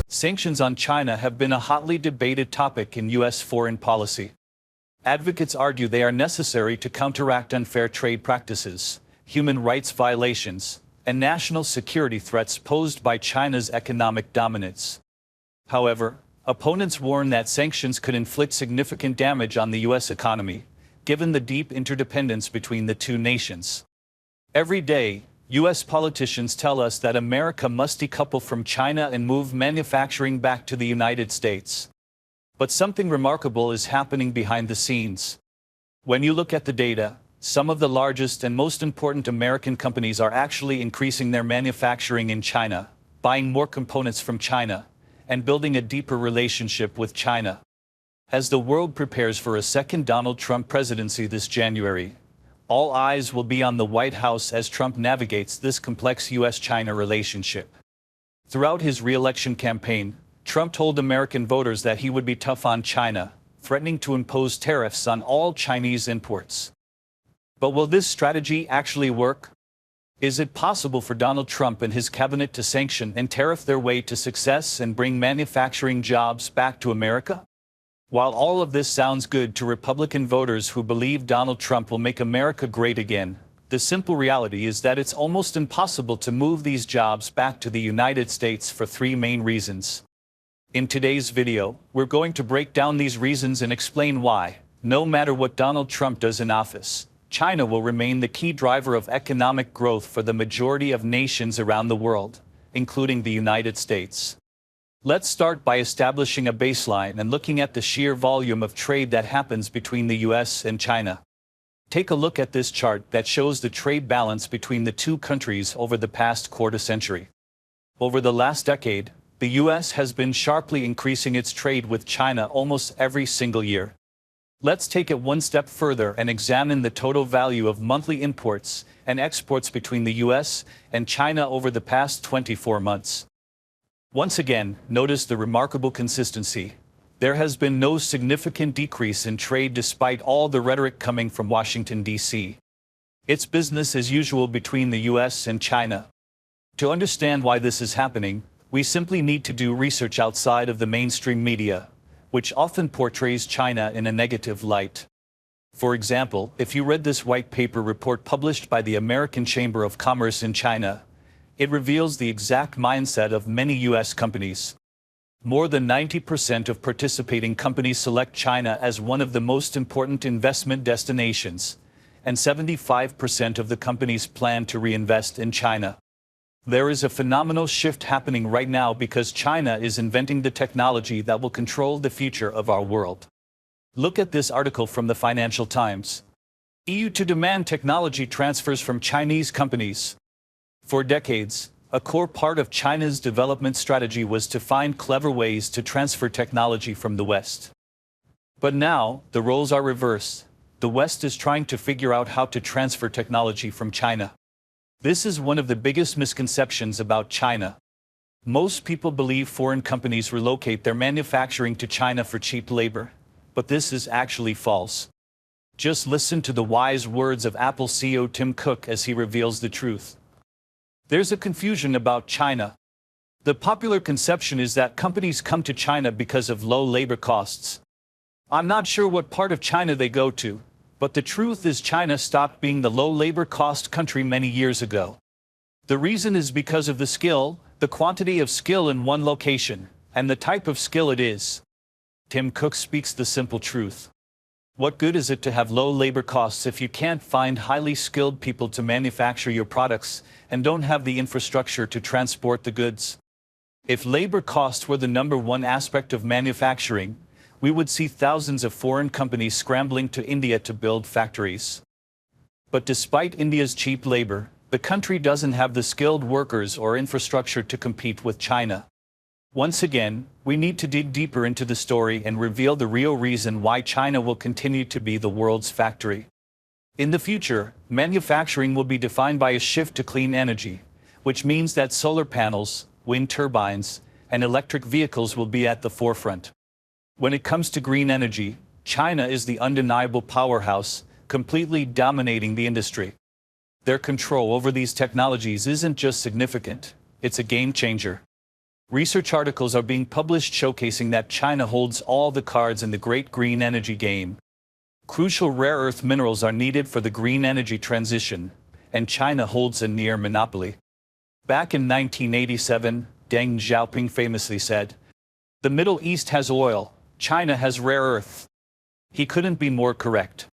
Sanctions on China have been a hotly debated topic in U.S. foreign policy. Advocates argue they are necessary to counteract unfair trade practices, human rights violations, and national security threats posed by China's economic dominance. However, opponents warn that sanctions could inflict significant damage on the U.S. economy, given the deep interdependence between the two nations. Every day, U.S. politicians tell us that America must decouple from China and move manufacturing back to the United States. But something remarkable is happening behind the scenes. When you look at the data, some of the largest and most important American companies are actually increasing their manufacturing in China, buying more components from China, and building a deeper relationship with China. As the world prepares for a second Donald Trump presidency this January, all eyes will be on the White House as Trump navigates this complex U.S.-China relationship. Throughout his re-election campaign, Trump told American voters that he would be tough on China, threatening to impose tariffs on all Chinese imports. But will this strategy actually work? Is it possible for Donald Trump and his cabinet to sanction and tariff their way to success and bring manufacturing jobs back to America? While all of this sounds good to Republican voters who believe Donald Trump will make America great again, the simple reality is that it's almost impossible to move these jobs back to the United States for three main reasons. In today's video, we're going to break down these reasons and explain why, no matter what Donald Trump does in office, China will remain the key driver of economic growth for the majority of nations around the world, including the United States. Let's start by establishing a baseline and looking at the sheer volume of trade that happens between the US and China. Take a look at this chart that shows the trade balance between the two countries over the past quarter century. Over the last decade, the US has been sharply increasing its trade with China almost every single year. Let's take it one step further and examine the total value of monthly imports and exports between the US and China over the past 24 months. Once again, notice the remarkable consistency. There has been no significant decrease in trade despite all the rhetoric coming from Washington, D.C. It's business as usual between the U.S. and China. To understand why this is happening, we simply need to do research outside of the mainstream media, which often portrays China in a negative light. For example, if you read this white paper report published by the American Chamber of Commerce in China, it reveals the exact mindset of many U.S. companies. More than 90% of participating companies select China as one of the most important investment destinations, and 75% of the companies plan to reinvest in China. There is a phenomenal shift happening right now because China is inventing the technology that will control the future of our world. Look at this article from the Financial Times. EU to demand technology transfers from Chinese companies. For decades, a core part of China's development strategy was to find clever ways to transfer technology from the West. But now, the roles are reversed. The West is trying to figure out how to transfer technology from China. This is one of the biggest misconceptions about China. Most people believe foreign companies relocate their manufacturing to China for cheap labor, but this is actually false. Just listen to the wise words of Apple CEO Tim Cook as he reveals the truth. There's a confusion about China. The popular conception is that companies come to China because of low labor costs. I'm not sure what part of China they go to, but the truth is China stopped being the low labor cost country many years ago. The reason is because of the quantity of skill in one location, and the type of skill it is. Tim Cook speaks the simple truth. What good is it to have low labor costs if you can't find highly skilled people to manufacture your products and don't have the infrastructure to transport the goods? If labor costs were the #1 aspect of manufacturing, we would see thousands of foreign companies scrambling to India to build factories. But despite India's cheap labor, the country doesn't have the skilled workers or infrastructure to compete with China. Once again, we need to dig deeper into the story and reveal the real reason why China will continue to be the world's factory. In the future, manufacturing will be defined by a shift to clean energy, which means that solar panels, wind turbines, and electric vehicles will be at the forefront. When it comes to green energy, China is the undeniable powerhouse, completely dominating the industry. Their control over these technologies isn't just significant, it's a game changer. Research articles are being published showcasing that China holds all the cards in the great green energy game. Crucial rare earth minerals are needed for the green energy transition, and China holds a near monopoly. Back in 1987, Deng Xiaoping famously said, "The Middle East has oil, China has rare earth." He couldn't be more correct.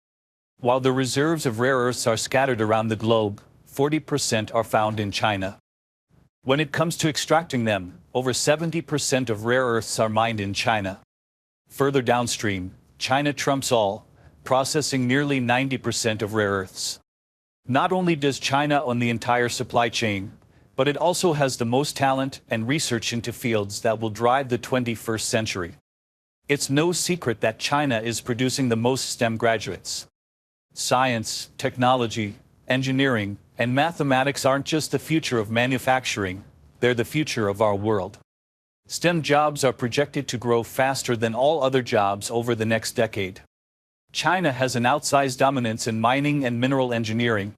While the reserves of rare earths are scattered around the globe, 40% are found in China. When it comes to extracting them, over 70% of rare earths are mined in China. Further downstream, China trumps all, processing nearly 90% of rare earths. Not only does China own the entire supply chain, but it also has the most talent and research into fields that will drive the 21st century. It's no secret that China is producing the most STEM graduates. Science, technology, engineering, and mathematics aren't just the future of manufacturing, they're the future of our world. STEM jobs are projected to grow faster than all other jobs over the next decade. China has an outsized dominance in mining and mineral engineering.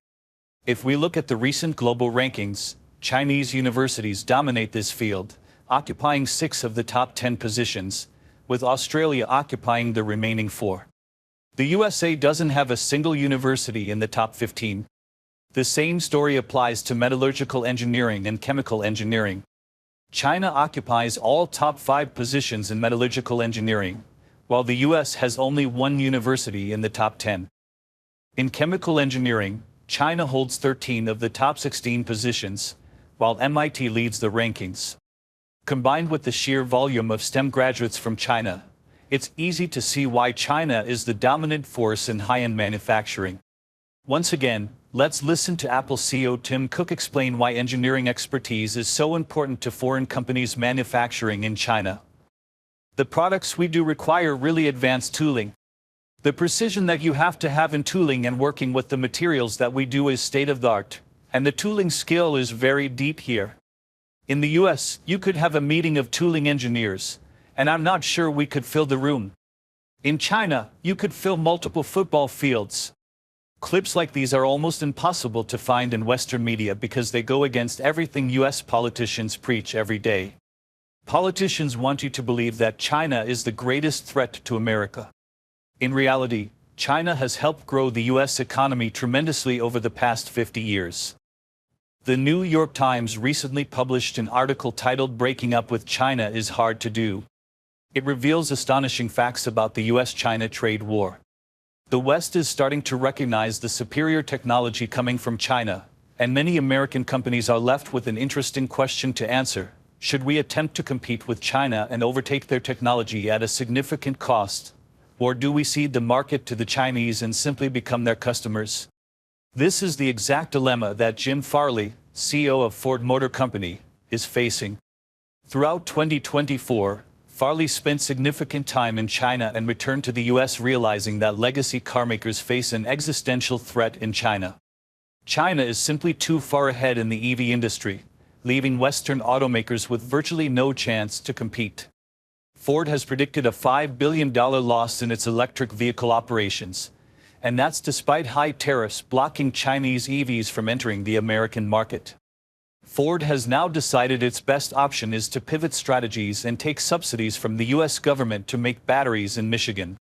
If we look at the recent global rankings, Chinese universities dominate this field, occupying 6 of the top 10 positions, with Australia occupying the remaining 4. The USA doesn't have a single university in the top 15. The same story applies to metallurgical engineering and chemical engineering. China occupies all top 5 positions in metallurgical engineering, while the US has only 1 university in the top 10. In chemical engineering, China holds 13 of the top 16 positions, while MIT leads the rankings. Combined with the sheer volume of STEM graduates from China, it's easy to see why China is the dominant force in high-end manufacturing. Once again, let's listen to Apple CEO Tim Cook explain why engineering expertise is so important to foreign companies manufacturing in China. The products we do require really advanced tooling. The precision that you have to have in tooling and working with the materials that we do is state-of-the-art, and the tooling skill is very deep here. In the US, you could have a meeting of tooling engineers, and I'm not sure we could fill the room. In China, you could fill multiple football fields. Clips like these are almost impossible to find in Western media because they go against everything US politicians preach every day. Politicians want you to believe that China is the greatest threat to America. In reality, China has helped grow the US economy tremendously over the past 50 years. The New York Times recently published an article titled "Breaking Up with China is Hard to Do." It reveals astonishing facts about the US-China trade war. The West is starting to recognize the superior technology coming from China, and many American companies are left with an interesting question to answer. Should we attempt to compete with China and overtake their technology at a significant cost? Or do we cede the market to the Chinese and simply become their customers? This is the exact dilemma that Jim Farley, CEO of Ford Motor Company, is facing. Throughout 2024, Farley spent significant time in China and returned to the US realizing that legacy carmakers face an existential threat in China. China is simply too far ahead in the EV industry, leaving Western automakers with virtually no chance to compete. Ford has predicted a $5 billion loss in its electric vehicle operations, and that's despite high tariffs blocking Chinese EVs from entering the American market. Ford has now decided its best option is to pivot strategies and take subsidies from the US government to make batteries in Michigan.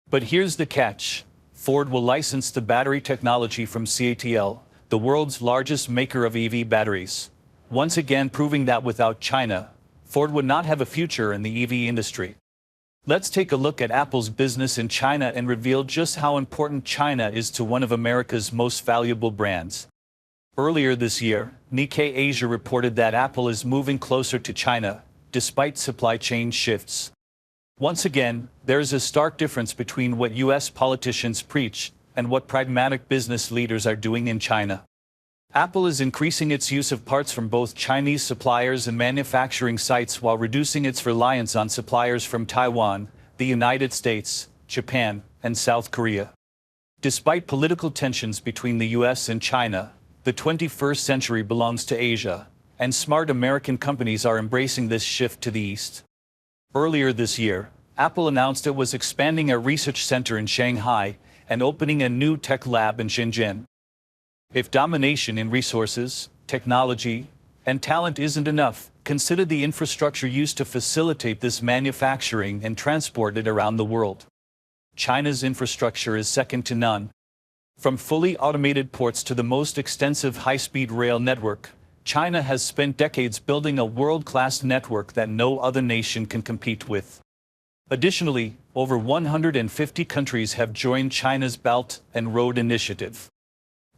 But here's the catch: Ford will license the battery technology from CATL, the world's largest maker of EV batteries, once again proving that without China, Ford would not have a future in the EV industry. Let's take a look at Apple's business in China and reveal just how important China is to one of America's most valuable brands. Earlier this year, Nikkei Asia reported that Apple is moving closer to China, despite supply chain shifts. Once again, there is a stark difference between what US politicians preach and what pragmatic business leaders are doing in China. Apple is increasing its use of parts from both Chinese suppliers and manufacturing sites while reducing its reliance on suppliers from Taiwan, the United States, Japan, and South Korea. Despite political tensions between the US and China, the 21st century belongs to Asia, and smart American companies are embracing this shift to the East. Earlier this year, Apple announced it was expanding a research center in Shanghai and opening a new tech lab in Shenzhen. If domination in resources, technology, and talent isn't enough, consider the infrastructure used to facilitate this manufacturing and transport it around the world. China's infrastructure is second to none. From fully automated ports to the most extensive high-speed rail network, China has spent decades building a world-class network that no other nation can compete with. Additionally, over 150 countries have joined China's Belt and Road Initiative.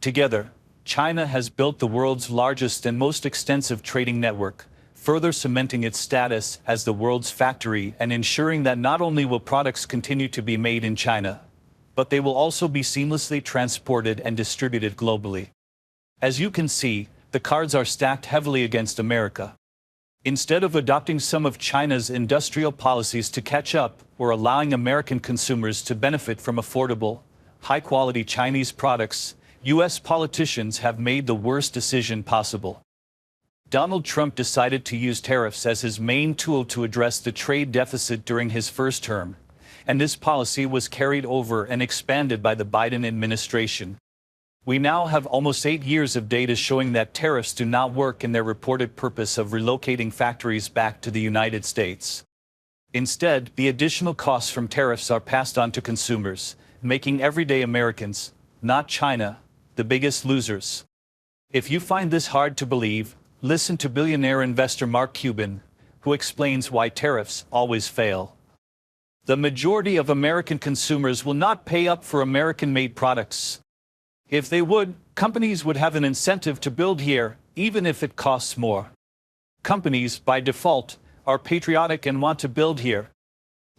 Together, China has built the world's largest and most extensive trading network, further cementing its status as the world's factory and ensuring that not only will products continue to be made in China, but they will also be seamlessly transported and distributed globally. As you can see, the cards are stacked heavily against America. Instead of adopting some of China's industrial policies to catch up or allowing American consumers to benefit from affordable, high-quality Chinese products, U.S. politicians have made the worst decision possible. Donald Trump decided to use tariffs as his main tool to address the trade deficit during his first term, and this policy was carried over and expanded by the Biden administration. We now have almost 8 years of data showing that tariffs do not work in their reported purpose of relocating factories back to the United States. Instead, the additional costs from tariffs are passed on to consumers, making everyday Americans, not China, the biggest losers. If you find this hard to believe, listen to billionaire investor Mark Cuban, who explains why tariffs always fail. The majority of American consumers will not pay up for American-made products. If they would, companies would have an incentive to build here, even if it costs more. Companies, by default, are patriotic and want to build here.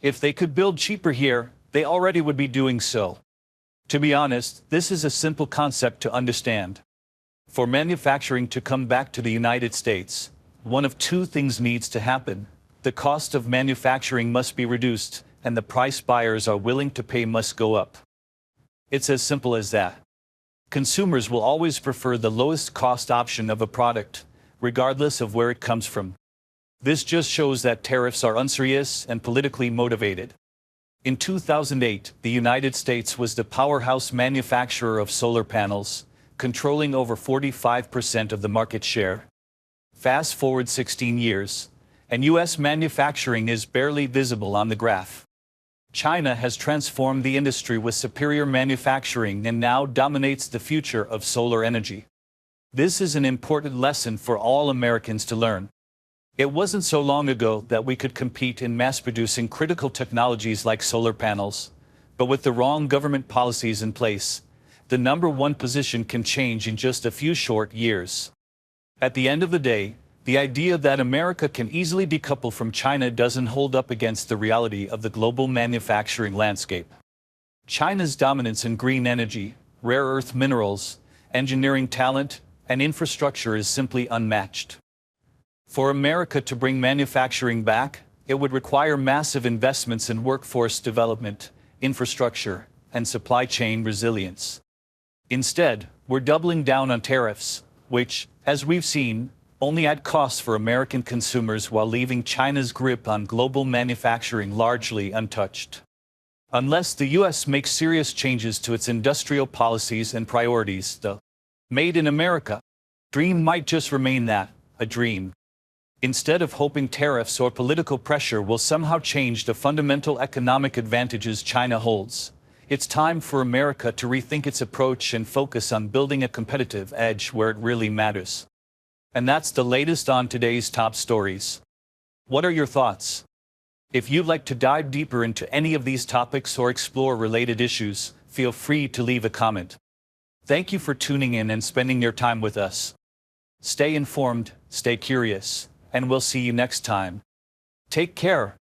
If they could build cheaper here, they already would be doing so. To be honest, this is a simple concept to understand. For manufacturing to come back to the United States, one of two things needs to happen. The cost of manufacturing must be reduced, and the price buyers are willing to pay must go up. It's as simple as that. Consumers will always prefer the lowest cost option of a product, regardless of where it comes from. This just shows that tariffs are unserious and politically motivated. In 2008, the United States was the powerhouse manufacturer of solar panels, controlling over 45% of the market share. Fast forward 16 years, and U.S. manufacturing is barely visible on the graph. China has transformed the industry with superior manufacturing and now dominates the future of solar energy. This is an important lesson for all Americans to learn. It wasn't so long ago that we could compete in mass-producing critical technologies like solar panels, but with the wrong government policies in place, the number one position can change in just a few short years. At the end of the day, the idea that America can easily decouple from China doesn't hold up against the reality of the global manufacturing landscape. China's dominance in green energy, rare earth minerals, engineering talent, and infrastructure is simply unmatched. For America to bring manufacturing back, it would require massive investments in workforce development, infrastructure, and supply chain resilience. Instead, we're doubling down on tariffs, which, as we've seen, only add costs for American consumers while leaving China's grip on global manufacturing largely untouched. Unless the U.S. makes serious changes to its industrial policies and priorities, the "Made in America" dream might just remain that, a dream. Instead of hoping tariffs or political pressure will somehow change the fundamental economic advantages China holds, it's time for America to rethink its approach and focus on building a competitive edge where it really matters. And that's the latest on today's top stories. What are your thoughts? If you'd like to dive deeper into any of these topics or explore related issues, feel free to leave a comment. Thank you for tuning in and spending your time with us. Stay informed, stay curious, and we'll see you next time. Take care.